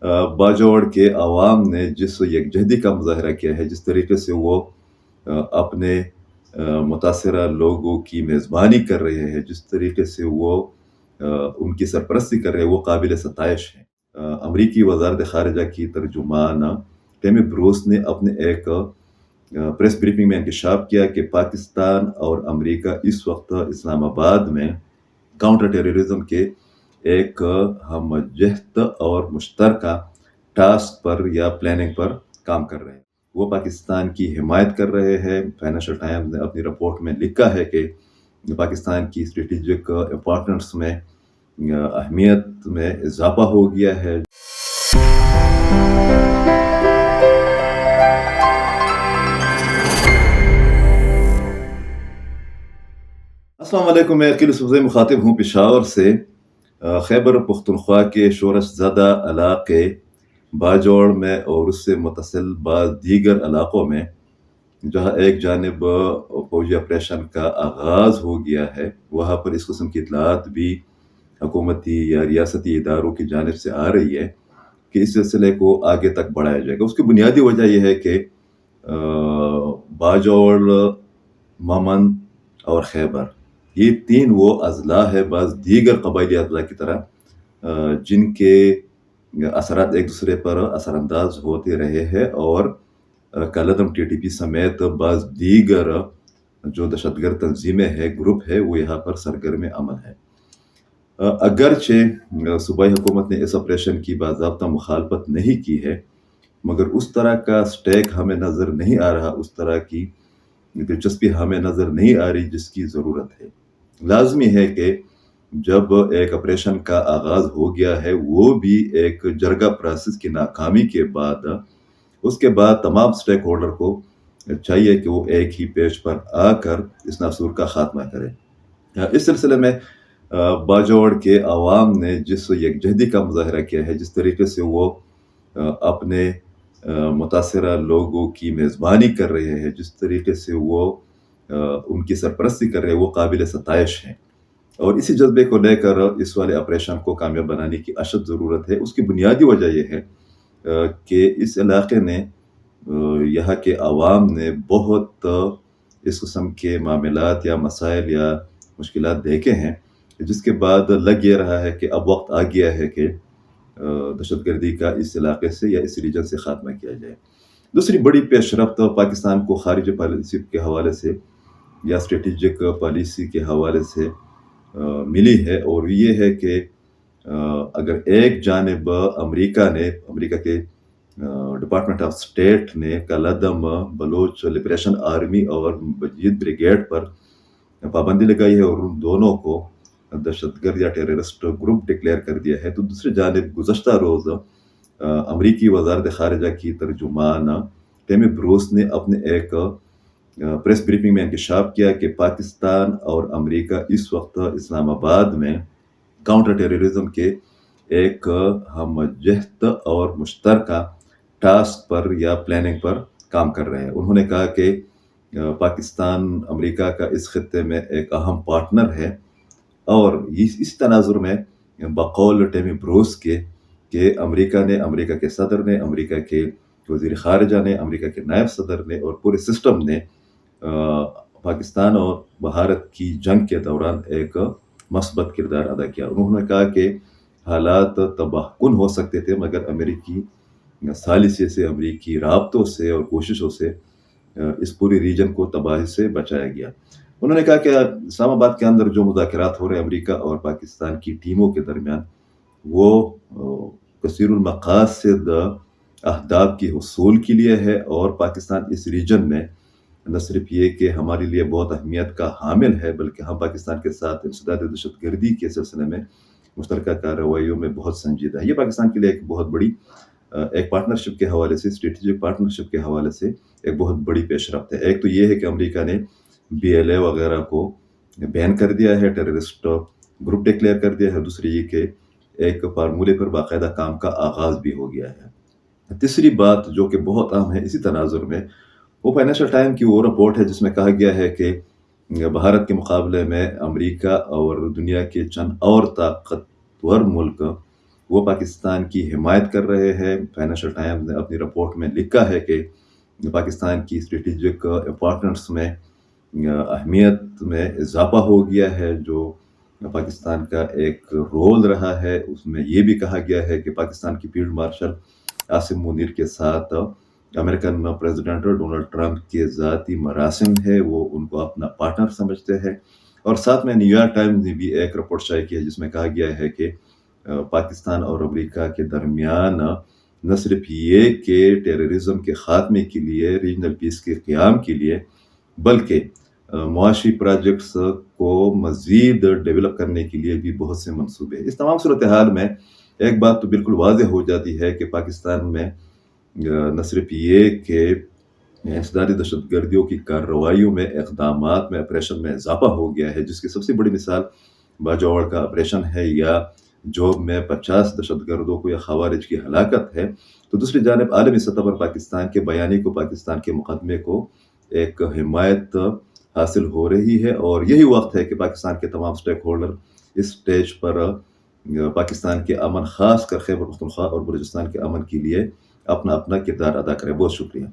बाजौड़ के अवाम ने जिस यकजहती का मुज़ाहरा किया है, जिस तरीके से वो अपने मुतासरा लोगों की मेज़बानी कर रहे हैं, जिस तरीके से वो उनकी सरपरस्ती कर रहे हैं, वो काबिल सताइश है। अमरीकी वज़ारत ख़ारिजा की तर्जुमान टेमी ब्रूस ने अपने एक प्रेस ब्रीफिंग में इंकशाफ किया कि पाकिस्तान और अमरीका इस वक्त इस्लामाबाद में काउंटर टेररिज्म के एक हमजहत और मुश्तरका टास्क पर या प्लानिंग पर काम कर रहे हैं। वो पाकिस्तान की हिमायत कर रहे हैं। फाइनेंशियल टाइम्स ने अपनी रिपोर्ट में लिखा है कि पाकिस्तान की स्ट्रेटेजिक इंपॉर्टेंस में अहमियत में इजाफा हो गया है। अस्सलाम वालेकुम, मैं अकील सुबज़ई मुखातिब हूँ पेशावर से। खैबर पख्तूनख्वा के शोरश ज़दा इलाके बाजौड़ में और उससे मुतसिल बाज़ दीगर इलाकों में जहाँ एक जानिब फौजी ऑपरेशन का आगाज़ हो गया है, वहाँ पर इस किस्म की इतलात भी हुकूमती या रियासती इदारों की जानिब से आ रही है कि इस सिलसिले को आगे तक बढ़ाया जाएगा। उसकी बुनियादी वजह यह है कि बाजौड़, ममन और खैबर, ये तीन वो अजला है बाज़ दीगर कबायली अजला की तरह जिनके असरात एक दूसरे पर असरानंदाज होते रहे हैं और कलदम टीटीपी समेत बाज़ दीगर जो दहशतगर्द तंजीमें हैं, ग्रुप है, वो यहाँ पर सरगर्म अमल है। अगरचे सूबाई हुकूमत ने इस ऑपरेशन की बाज़ाब्ता मुखालफत नहीं की है, मगर उस तरह का स्टेक हमें नज़र नहीं आ रहा, उस तरह की दिलचस्पी हमें नज़र नहीं आ रही जिसकी ज़रूरत है। लाजमी है कि जब एक ऑपरेशन का आगाज़ हो गया है, वो भी एक जरगा प्रोसेस की नाकामी के बाद, उसके बाद तमाम स्टेक होल्डर को चाहिए कि वो एक ही पेज पर आकर इस नासूर का खात्मा करें। इस सिलसिले में बाजौड़ के अवाम ने जिस यकजहती का मुज़ाहरा किया है, जिस तरीके से वो अपने मुतासरा लोगों की मेज़बानी कर रहे हैं, जिस तरीके से वो उनकी सरपरस्ती कर रहे हैं, वो काबिल सताइश है। और इसी जज्बे को लेकर इस वाले ऑपरेशन को कामयाब बनाने की अशद ज़रूरत है। उसकी बुनियादी वजह यह है कि इस इलाके ने, यहाँ के अवाम ने बहुत इस किस्म के मामलात या मसाइल या मुश्किलात देखे हैं, जिसके बाद लग ये रहा है कि अब वक्त आ गया है कि दहशतगर्दी का इस इलाके से या इस रीजन से खात्मा किया जाए। दूसरी बड़ी पेशरफ्त पाकिस्तान को खारिजी पॉलिसी के हवाले से या स्ट्रेटेजिक पॉलिसी के हवाले से मिली है, और ये है कि अगर एक जानिब अमेरिका के डिपार्टमेंट ऑफ स्टेट ने कलदम बलोच लिबरेशन आर्मी और मजीद ब्रिगेड पर पाबंदी लगाई है और उन दोनों को दहशतगर्द या टेररिस्ट ग्रुप डिक्लेयर कर दिया है, तो दूसरी जानिब गुज़श्ता रोज़ अमरीकी वज़ारत ख़ारिजा की तर्जुमान टेमी ब्रूस ने अपने एक प्रेस ब्रीफिंग में इंकशाफ किया कि पाकिस्तान और अमरीका इस वक्त इस्लामाबाद में काउंटर टेररिज्म के एक हमजहत और मुश्तरका टास्क पर या प्लानिंग पर काम कर रहे हैं। उन्होंने कहा कि पाकिस्तान अमरीका का इस खत्ते में एक अहम पार्टनर है, और इस तनाजुर में बकौल टेमी ब्रूस के अमरीका के सदर ने, अमरीका के वज़ीर ख़ारिजा ने, अमरीका के नायब सदर ने और पूरे सिस्टम ने पाकिस्तान और भारत की जंग के दौरान एक मस्बत किरदार अदा किया। उन्होंने कहा कि हालात तबाहकुन हो सकते थे, मगर अमेरिकी सालिसी से, अमरीकी राब्तों से और कोशिशों से इस पूरी रीजन को तबाही से बचाया गया। उन्होंने कहा कि इस्लामाबाद के अंदर जो मुज़ाकरात हो रहे हैं अमरीका और पाकिस्तान की टीमों के दरमियान, वो कसीरुल मक़ासिद अहदाफ की हुसूल के लिए है, और पाकिस्तान इस रीजन में न सिर्फ ये कि हमारे लिए बहुत अहमियत का हामिल है, बल्कि हम पाकिस्तान के साथ इंसदाद दहशतगर्दी के सिलसिले में मुश्तरका कार्रवाइयों में बहुत संजीदा है। ये पाकिस्तान के लिए एक बहुत बड़ी एक पार्टनरशिप के हवाले से, स्ट्रेटेजिक पार्टनरशिप के हवाले से एक बहुत बड़ी पेशरफ्त है। एक तो ये है कि अमेरिका ने BLA वगैरह को बैन कर दिया है, टेररिस्ट ग्रुप डिक्लेयर कर दिया है। दूसरी ये कि एक फार्मूले पर बाकायदा काम का आगाज़ भी हो गया है। तीसरी बात जो कि बहुत अहम है इसी तनाजुर में, वो फाइनेंशियल टाइम की वो रिपोर्ट है जिसमें कहा गया है कि भारत के मुकाबले में अमेरिका और दुनिया के चंद और ताकतवर मुल्क وہ پاکستان کی حمایت کر رہے ہیں۔ فائنینشیل ٹائمز نے اپنی رپورٹ میں لکھا ہے کہ پاکستان کی اسٹریٹجک امپورٹنس میں اہمیت میں اضافہ ہو گیا ہے۔ جو پاکستان کا ایک رول رہا ہے اس میں یہ بھی کہا گیا ہے کہ پاکستان کی فیلڈ مارشل عاصم منیر کے ساتھ امریکن پریزیڈنٹ ڈونلڈ ٹرمپ کے ذاتی مراسم ہے، وہ ان کو اپنا پارٹنر سمجھتے ہیں۔ اور ساتھ میں نیو یارک ٹائمز نے بھی ایک رپورٹ شائع کی ہے جس میں کہا گیا ہے کہ پاکستان اور امریکہ کے درمیان نہ صرف یہ کہ ٹیررزم کے خاتمے کے لیے، ریجنل پیس کے قیام کے لیے، بلکہ معاشی پروجیکٹس کو مزید ڈیولپ کرنے کے لیے بھی بہت سے منصوبے ہیں۔ اس تمام صورتحال میں ایک بات تو بالکل واضح ہو جاتی ہے کہ پاکستان میں نہ صرف یہ کہ انسدادی دہشت گردیوں کی کارروائیوں میں، اقدامات میں، آپریشن میں اضافہ ہو گیا ہے، جس کی سب سے بڑی مثال باجوڑ کا آپریشن ہے، یا جوب میں 50 دہشت گردوں کو یا خوارج کی ہلاکت ہے، تو دوسری جانب عالمی سطح پر پاکستان کے بیانی کو، پاکستان کے مقدمے کو ایک حمایت حاصل ہو رہی ہے۔ اور یہی وقت ہے کہ پاکستان کے تمام سٹیک ہولڈر اس سٹیج پر پاکستان کے امن، خاص کر خیبر پختونخوا اور بلوچستان کے امن کے لیے اپنا اپنا کردار ادا کرے۔ بہت شکریہ۔